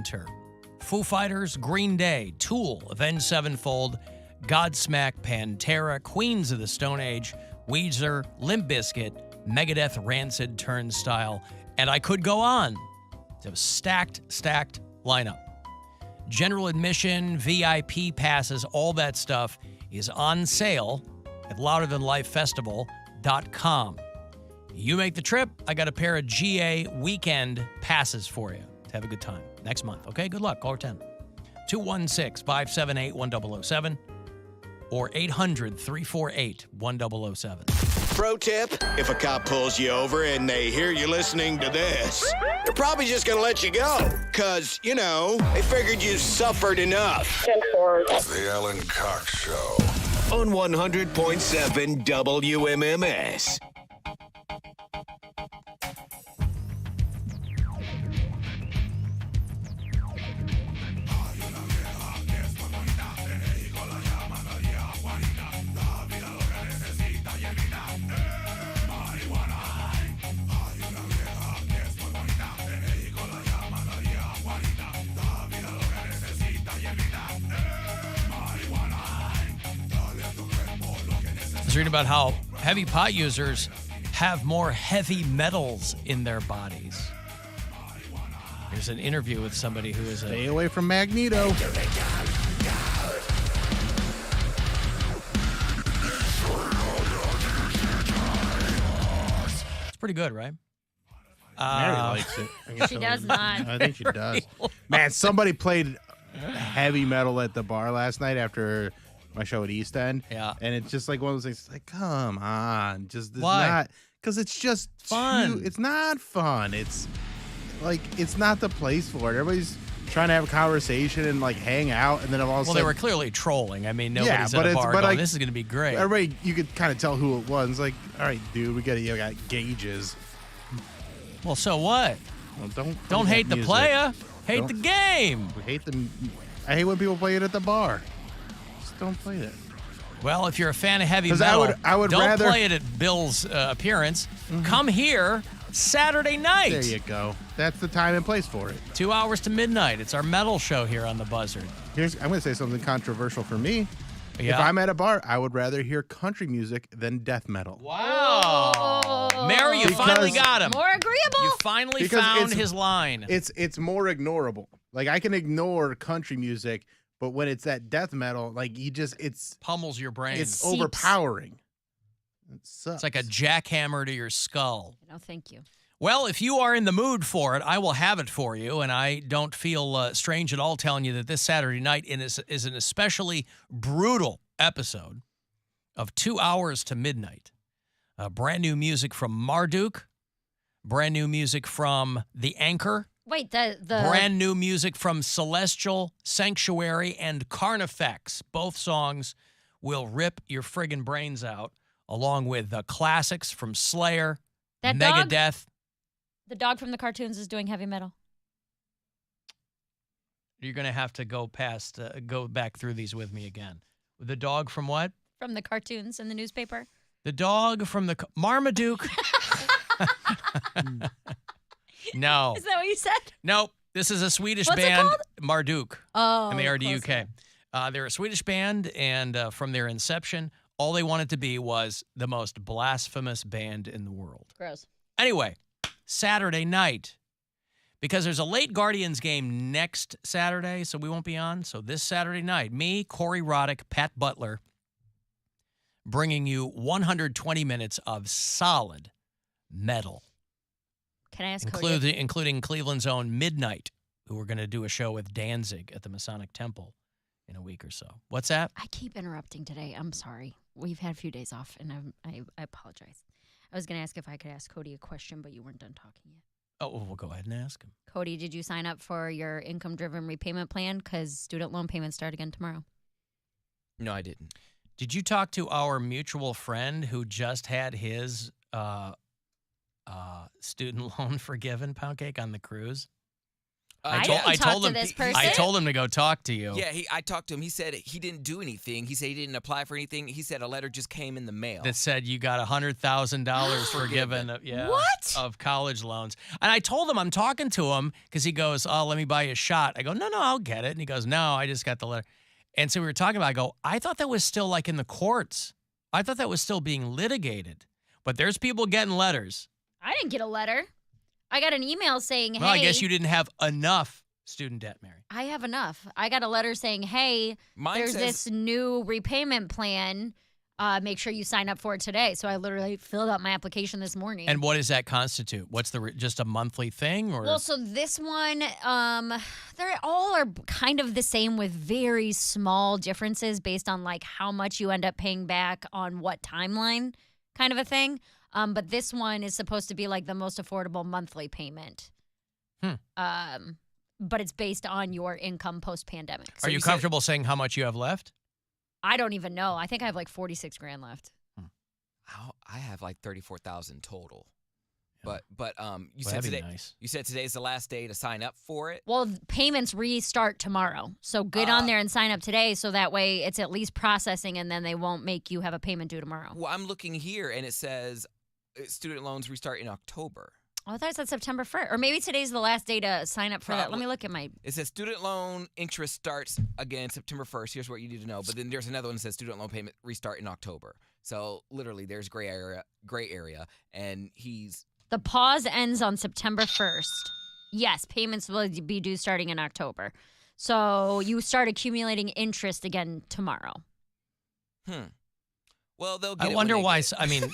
enter. Foo Fighters, Green Day, Tool, Avenged Sevenfold, Godsmack, Pantera, Queens of the Stone Age, Weezer, Limp Bizkit, Megadeth, Rancid, Turnstile, and I could go on. It's a stacked lineup. General admission, VIP passes, all that stuff is on sale at louderthanlifefestival.com. You make the trip, I got a pair of GA weekend passes for you to have a good time next month. Okay, good luck. Caller 10. 216-578-1007 or 800-348-1007. Pro tip, if a cop pulls you over and they hear you listening to this, they're probably just going to let you go. Because, they figured you suffered enough. The Alan Cox Show. On 100.7 WMMS. I was reading about how heavy pot users have more heavy metals in their bodies. There's an interview with somebody who is Stay away from Magneto. It's pretty good, right? Mary likes it. She does not. I think she does. Man, somebody played heavy metal at the bar last night after my show at East End. Yeah. And it's just like one of those things, like, come on. Just Why? not, because it's just Fun. it's not fun. It's like, it's not the place for it. Everybody's trying to have a conversation and like hang out, and then all of a sudden, Well, they were clearly trolling. I mean, nobody's at a bar going, this is going to be great. everybody, you could kind of tell who it was. It's like, all right, dude, we got gauges. Well, so what? Well, Don't hate the player. Hate the game. We hate them. I hate when people play it at the bar. Just don't play it. Well, if you're a fan of heavy 'Cause metal, I would don't rather play it at Bill's appearance. Come here Saturday night. There you go. That's the time and place for it. 2 hours to midnight. It's our metal show here on the Buzzard. I'm going to say something controversial for me. Yeah. If I'm at a bar, I would rather hear country music than death metal. Wow. Mary, you finally got him. More agreeable. You finally Because found it's- his line. It's more ignorable. Like, I can ignore country music, but when it's that death metal, like, it's Pummels your brain. it's overpowering. It sucks. It's like a jackhammer to your skull. No, thank you. Well, if you are in the mood for it, I will have it for you, and I don't feel strange at all telling you that this Saturday night is an especially brutal episode of 2 hours to midnight. Brand new music from Marduk, brand new music from The Anchor, Wait, the brand new music from Celestial, Sanctuary, and Carnifex. Both songs will rip your friggin' brains out, along with the classics from Slayer, That dog? Megadeth. The dog from the cartoons is doing heavy metal. You're going to have to go back through these with me again. The dog from what? From the cartoons in the newspaper. The dog from the Marmaduke. No. Is that what you said? Nope. This is a Swedish What's it band, called? Marduk. Oh, M-A-R-D-U-K. They're a Swedish band, and from their inception, all they wanted to be was the most blasphemous band in the world. Gross. Anyway, Saturday night, because there's a late Guardians game next Saturday, so we won't be on. So this Saturday night, me, Corey Roddick, Pat Butler, bringing you 120 minutes of solid metal. Can I ask Cody? Including Cleveland's own Midnight, who we're going to do a show with Danzig at the Masonic Temple in a week or so. What's that? I keep interrupting today. I'm sorry. We've had a few days off, and I apologize. I was going to ask if I could ask Cody a question, but you weren't done talking yet. Oh, well, we'll go ahead and ask him. Cody, did you sign up for your income-driven repayment plan? Because student loan payments start again tomorrow. No, I didn't. Did you talk to our mutual friend who just had his student loan forgiven, Poundcake, on the cruise? I didn't talk to this person. I told him to go talk to you. Yeah, I talked to him. He said he didn't do anything. He said he didn't apply for anything. He said a letter just came in the mail. That said you got $100,000 forgiven What? of college loans. And I told him I'm talking to him because he goes, oh, let me buy you a shot. I go, no, I'll get it. And he goes, no, I just got the letter. And so we were talking about it. I go, I thought that was still like in the courts. I thought that was still being litigated. But there's people getting letters. I didn't get a letter. I got an email saying, hey. Well, I guess you didn't have enough student debt, Mary. I have enough. I got a letter saying, hey, there's this new repayment plan. Make sure you sign up for it today. So I literally filled out my application this morning. And what does that constitute? What's just a monthly thing? Or? Well, so this one, they all are kind of the same with very small differences based on like how much you end up paying back on what timeline kind of a thing. But this one is supposed to be like the most affordable monthly payment. But it's based on your income post-pandemic. Are you comfortable saying how much you have left? I don't even know. I think I have like 46 grand left. I have like 34,000 total. Yeah. But you said that'd be today. nice. You said today's the last day to sign up for it. Well, payments restart tomorrow. So get on there and sign up today so that way it's at least processing and then they won't make you have a payment due tomorrow. Well, I'm looking here and it says student loans restart in October. Oh, I thought it said September 1st. Or maybe today's the last day to sign up for that. Let me look at my... It says student loan interest starts again September 1st. Here's what you need to know. But then there's another one that says student loan payment restart in October. So literally there's gray area. And The pause ends on September 1st. Yes, payments will be due starting in October. So you start accumulating interest again tomorrow. Well, they'll get I wonder why. I mean,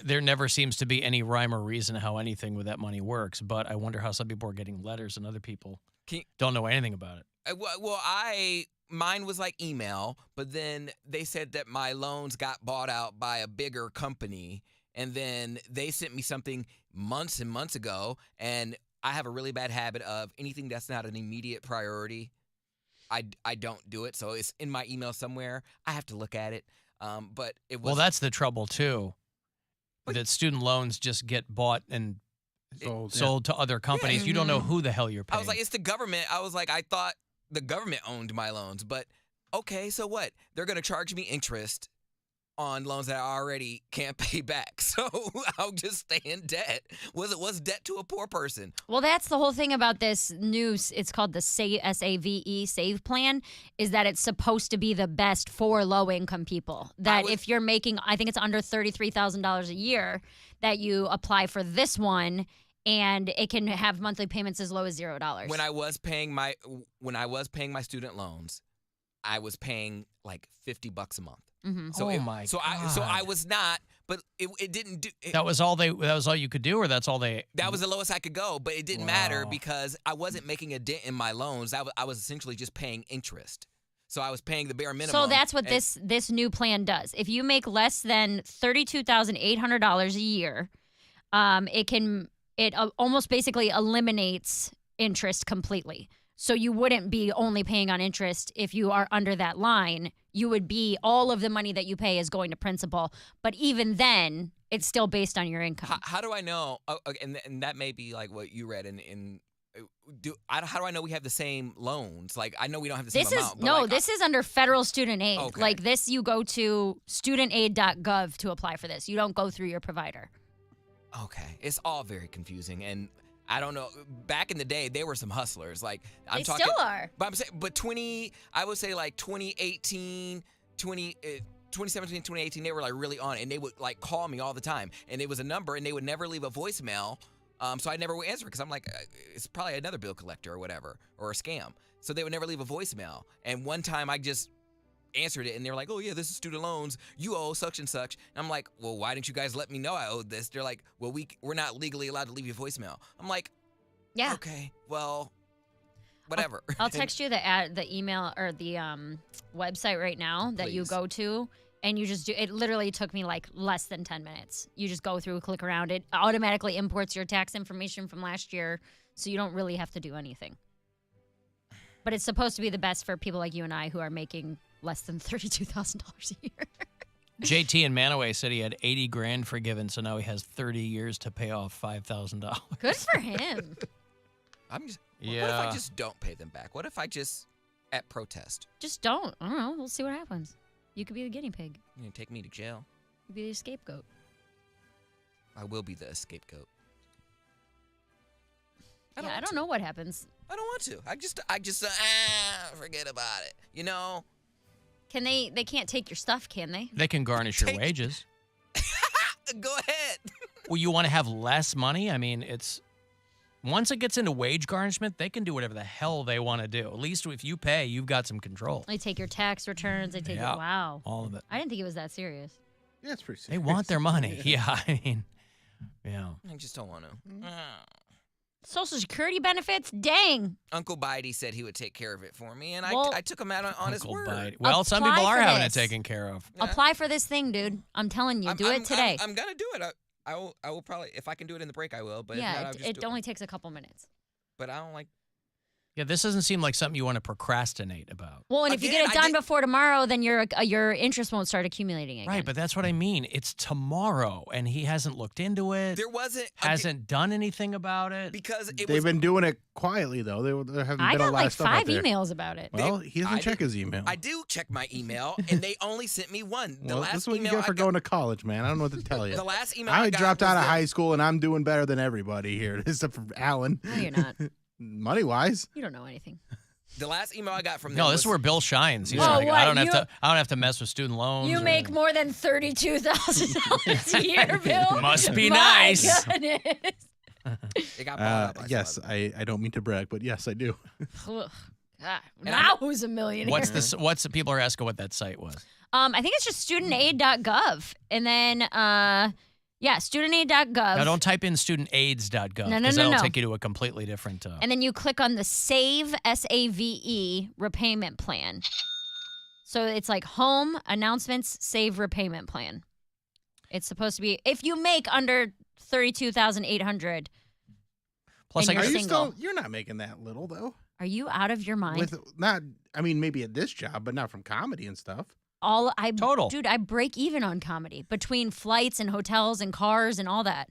there never seems to be any rhyme or reason how anything with that money works. But I wonder how some people are getting letters and other people don't know anything about it. Well, mine was like email, but then they said that my loans got bought out by a bigger company, and then they sent me something months and months ago, and I have a really bad habit of anything that's not an immediate priority, I don't do it. So it's in my email somewhere. I have to look at it. But it was... Well, that's the trouble, too, that student loans just get bought and sold to other companies. Yeah. You don't know who the hell you're paying. I was like, it's the government. I was like, I thought the government owned my loans. But, okay, so what? They're going to charge me interest on loans that I already can't pay back. So I'll just stay in debt. What's debt to a poor person? Well, that's the whole thing about this news. It's called the SAVE plan, is that it's supposed to be the best for low-income people. That if you're making, I think it's under $33,000 a year, that you apply for this one, and it can have monthly payments as low as $0. When I was paying my student loans, I was paying like $50 a month. Mm-hmm. So God. So I was not, but it didn't do. That was all you could do, or that's all they. That was the lowest I could go, but it didn't matter because I wasn't making a dent in my loans. I was essentially just paying interest. So I was paying the bare minimum. So that's what this new plan does. If you make less than $32,800 a year, it almost basically eliminates interest completely. So you wouldn't be only paying on interest if you are under that line. You would be, all of the money that you pay is going to principal. But even then, it's still based on your income. How do I know? And that may be like what you read how do I know we have the same loans? Like, I know we don't have the same amount. This is under federal student aid. Okay. Like this, you go to studentaid.gov to apply for this. You don't go through your provider. Okay. It's all very confusing. And I don't know. Back in the day, there were some hustlers. Like They still are. But I'm saying, I would say like 2017, 2018, they were like really on it, and they would like call me all the time, and it was a number, and they would never leave a voicemail. So I never would answer because I'm like, it's probably another bill collector or whatever, or a scam. So they would never leave a voicemail. And one time I just answered it, and they were like, oh yeah, this is student loans, you owe such and such. And I'm like, well, why didn't you guys let me know I owed this? They're like, well, we're not legally allowed to leave you a voicemail. I'm like, yeah, okay, well, whatever. I'll text you the email or the website right now that you go to, and you just do it. Literally took me like less than 10 minutes. You just go through, click around, it automatically imports your tax information from last year, so you don't really have to do anything. But it's supposed to be the best for people like you and I who are making less than $32,000 a year. JT in Manaway said he had 80 grand forgiven, so now he has 30 years to pay off $5,000. Good for him. I'm just. Yeah. What if I just don't pay them back? What if I just at protest? Just don't. I don't know. We'll see what happens. You could be the guinea pig. You take me to jail. You could be the scapegoat. I will be the scapegoat. I don't know what happens. I don't want to. I just forget about it. You know. Can they can't take your stuff, can they? They can garnish your wages. Go ahead. Well, you want to have less money? I mean, once it gets into wage garnishment, they can do whatever the hell they want to do. At least if you pay, you've got some control. They take your tax returns. They take it. Wow. All of it. I didn't think it was that serious. Yeah, it's pretty They serious. want their money. Yeah, I mean, yeah. I just don't want to. Social Security benefits? Dang. Uncle Bidey said he would take care of it for me, and Well, I took him out on his Uncle word. Biden. Well, some Apply people are for having this. it taken care of. Yeah. Apply for this thing, dude. I'm telling you. Do it today. I'm gonna do it. I will probably, if I can do it in the break, I will. But if not, yeah, I'll just it do only takes a couple minutes. But I don't like. Yeah, this doesn't seem like something you want to procrastinate about. Well, and if you Again, get it I done did- before tomorrow, then your interest won't start accumulating again. Right, but that's what I mean. It's tomorrow, and he hasn't looked into it, There wasn't hasn't done anything about it. because it They've was. been doing it quietly though. There haven't I been a got lot like of stuff 5 out there. emails about it. Well, he doesn't I check did- his email. I do check my email, and they only sent me one. The Well, last this is what you email get for I got, going to college, man. I don't know what to tell you. The last email I got dropped was out of the- high school and I'm doing better than everybody here, except for Alan. No, you're not. Money wise, You don't know anything. The last email I got from them No, was, this is where Bill shines. He's Whoa, like, what? I don't have to mess with student loans. You or- make more than $32,000 a year, Bill. Must be My nice. goodness. It got bought out by yes, somebody. I don't mean to brag, but yes, I do. Ugh. God, And now who's a millionaire? What's this? What's the people are asking what that site was? I think it's just studentaid.gov, and then studentaid.gov. Now, don't type in studentaids.gov No, because that'll no. take you to a completely different. And then you click on the Save, SAVE, repayment plan. So it's like home, announcements, save repayment plan. It's supposed to be, if you make under $32,800, Plus, and I you're guess single. You're not making that little though. Are you out of your mind? I mean, maybe at this job, but not from comedy and stuff. Total. Dude, I break even on comedy between flights and hotels and cars and all that.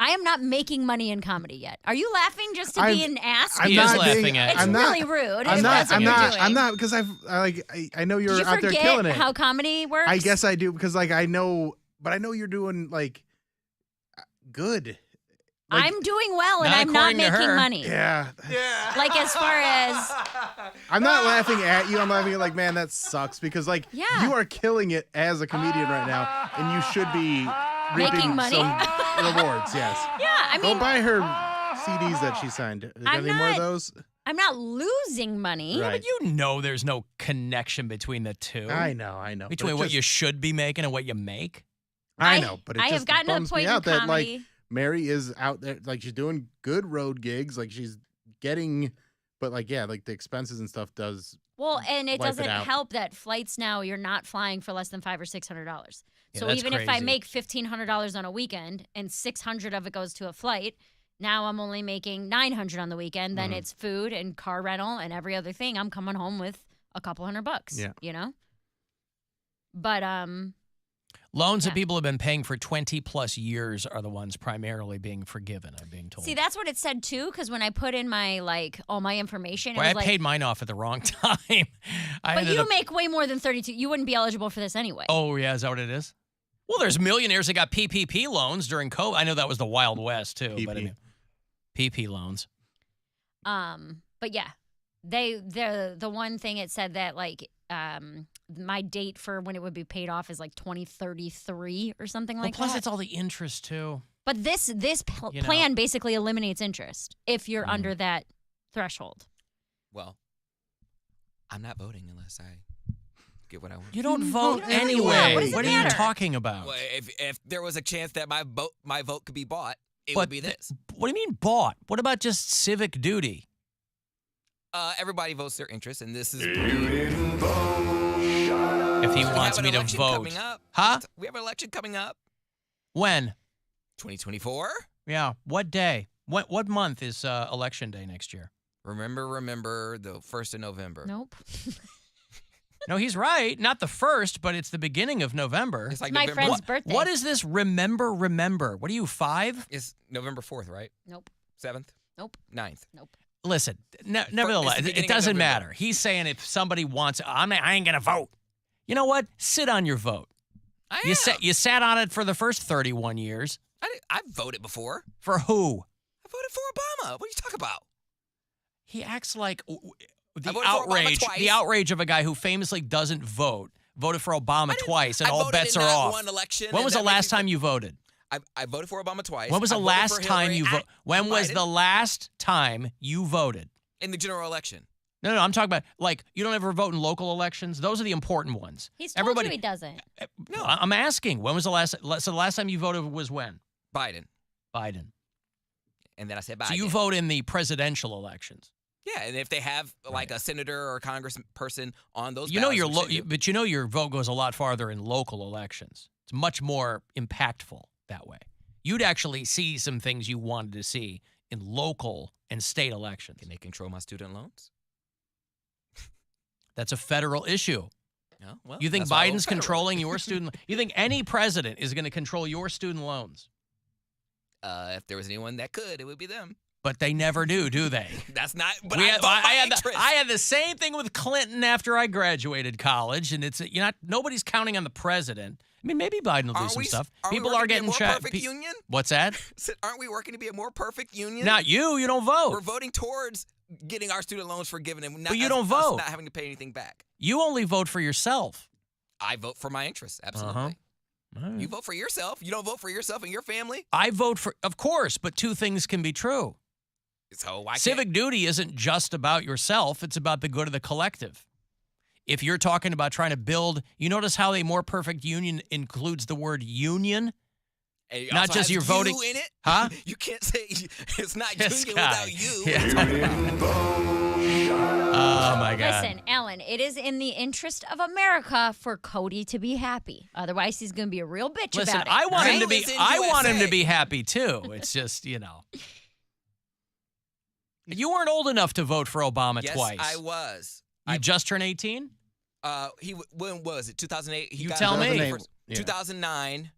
I am not making money in comedy yet. Are you laughing just to be an ass? He is laughing at It's you. really rude. I'm if not. that's what I'm you're not. doing. I'm not because I know you're Did you out there forget killing it. how comedy works? I guess I do because I know, but I know you're doing good. I'm doing well and Not I'm not according to making her. money. Yeah. Like as far as I'm not laughing at you. I'm laughing at man, that sucks because Yeah. you are killing it as a comedian right now, and you should be Making reaping money? some rewards. Yes. yeah, I Go mean, buy her CDs that she signed. You got I'm any more of not- those? I'm not losing money. Right. But you know there's no connection between the two. I know. But Between it what just- you should be making and what you make. I know, but it I have just gotten to a bums point me in out that comedy. Mary is out there, she's doing good road gigs, she's getting, but the expenses and stuff does. Well, and it wipe it doesn't out. help that flights now you're not flying for less than $500 or $600. Yeah, So that's even if I crazy. make $1,500 on a weekend and $600 of it goes to a flight, now I'm only making $900 on the weekend. Then it's food and car rental and every other thing. I'm coming home with a couple $100. Yeah. You know. But Loans Yeah. that people have been paying for 20 plus years are the ones primarily being forgiven, I'm being told. see, that's what it said too. Because when I put in my all my information, it Well, I was like, paid mine off at the wrong time. I but ended you up- make way more than 32. You wouldn't be eligible for this anyway. Oh, yeah, is that what it is? Well, there's millionaires that got PPP loans during COVID. I know that was the Wild West too, but I PP. mean, PP loans. But yeah, the one thing it said that my date for when it would be paid off is 2033 or something like Plus, that. it's all the interest too. But this You know. plan basically eliminates interest if you're under that threshold. Well, I'm not voting unless I get what I want. You don't vote don't know what you anyway. want. What does it What are you matter? talking about? Well, if there was a chance that my vote could be bought, it But would be this. What do you mean bought? What about just civic duty? Everybody votes their interest, and this is. If he We wants have an me to election vote. coming up. Huh? We have an election coming up. When? 2024. Yeah. What day? What month is election day next year? Remember the 1st of November. Nope. No, he's right. Not the 1st, but it's the beginning of November. It's like My November. friend's birthday. What is this remember? What are you, 5? It's November 4th, right? Nope. 7th. Nope. 9th. Nope. Listen, nevertheless, beginning it of doesn't November. matter. He's saying if somebody wants, I ain't going to vote. You know what? Sit on your vote. I You am. you sat on it for the first 31 years. I've voted before. For who? I voted for Obama. What are you talking about? He acts like I the voted for Obama twice. the outrage of a guy who famously doesn't vote, voted for Obama twice, and I all voted bets in are that off. one election, When and was that the makes last me- time you voted? I voted for Obama twice. When was I the voted last for time Hillary you voted? When was Biden the last time you voted? in the general election? No, I'm talking about like you don't ever vote in local elections. Those are the important ones. He's told Everybody, you he doesn't. No, I'm asking. When was the last? So the last time you voted was when? Biden. Biden. And then I said Biden. So you vote in the presidential elections. Yeah, and if they have like a senator or a congressperson on those, You know ballots, but you know your vote goes a lot farther in local elections. It's much more impactful that way. You'd actually see some things you wanted to see in local and state elections. Can they control my student loans? That's a federal issue. No. Well, You think that's why I vote Biden's federal. controlling your student? You think any president is going to control your student loans? If there was anyone that could, it would be them. But they never do they? That's not. But We I had- vote by I interest. had the same thing with Clinton after I graduated college, and it's nobody's counting on the president. I mean, maybe Biden will do Aren't some we- stuff. aren't we People working are to be a getting more checked. perfect union? What's that? Aren't we working to be a more perfect union? Not you. You don't vote. We're voting towards getting our student loans forgiven, and not But you us- don't us vote. not having to pay anything back. You only vote for yourself. I vote for my interests. Absolutely. All right. You vote for yourself. You don't vote for yourself and your family. I vote for, of course, but two things can be true. So why Civic duty isn't just about yourself, it's about the good of the collective. If you're talking about trying to build, you notice how a more perfect union includes the word union? And it Not also just has you're you voting- in it. Huh? You can't say it's not This union guy. without you. Yeah. Oh, my God. Listen, Alan, it is in the interest of America for Cody to be happy. Otherwise, he's going to be a real bitch Listen, about it. I want him Right? to be. It's in I want him to USA. be happy too. It's just you weren't old enough to vote for Obama Yes, twice. I was. You just turned 18. When was it? 2008. He You got tell me. elected 2008. first. Yeah. 2009.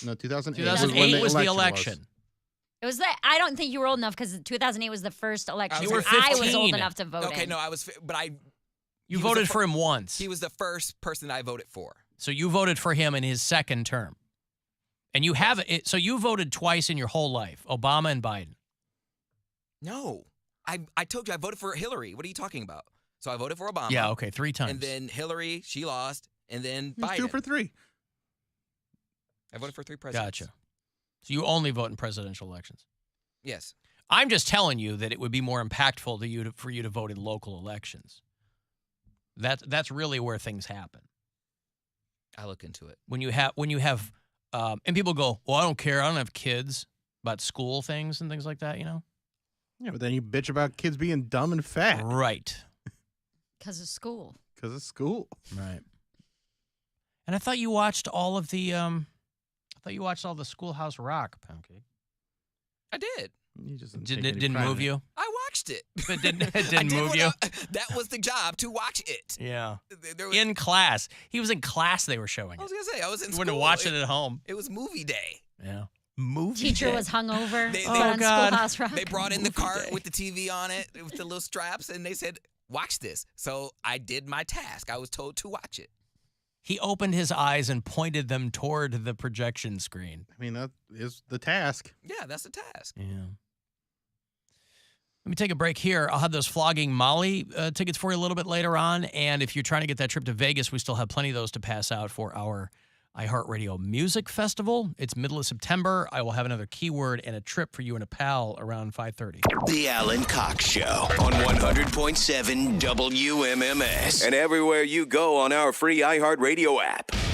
No, 2008. 2008 was the was. election. It was that I don't think you were old enough because 2008 was the first election. You so were I was 15. old enough to vote. Okay, in. no, I was, but I. You He was voted the for him once. He was the first person I voted for. So you voted for him in his second term, and you have it. So you voted twice in your whole life, Obama and Biden. No, I told you I voted for Hillary. What are you talking about? So I voted for Obama. Yeah, okay, 3 times. And then Hillary, she lost, and then It's Biden. 2 for 3. I voted for 3 presidents. Gotcha. So you only vote in presidential elections. Yes. I'm just telling you that it would be more impactful to you for you to vote in local elections. That's really where things happen. I look into it. When you have and people go, well, I don't care. I don't have kids, about school things and things like that. Yeah, but then you bitch about kids being dumb and fat Right. Because of school. because of school. Right. And I thought you watched all of the Schoolhouse Rock, Poundcake. I did. You just Didn't move you? I watched it. It didn't I didn't did move what you? that was the job, to watch it. Yeah. There was, In class. He was in class they were showing I was it. going to say, I was in You school. wouldn't have watched it at home. It was movie day. Yeah. Movie Teacher day. was hungover. They- put they- on Oh, God. Schoolhouse Rock. They brought in the Movie cart day. with the TV on it, with the little straps, and they said, watch this. So I did my task. I was told to watch it. He opened his eyes and pointed them toward the projection screen. I mean, that is the task. Yeah, that's the task. Yeah. Let me take a break here. I'll have those Flogging Molly tickets for you a little bit later on. And if you're trying to get that trip to Vegas, we still have plenty of those to pass out for our iHeartRadio Music Festival. It's middle of September. I will have another keyword and a trip for you and a pal around 5:30. The Alan Cox Show on 100.7 WMMS and everywhere you go on our free iHeartRadio app.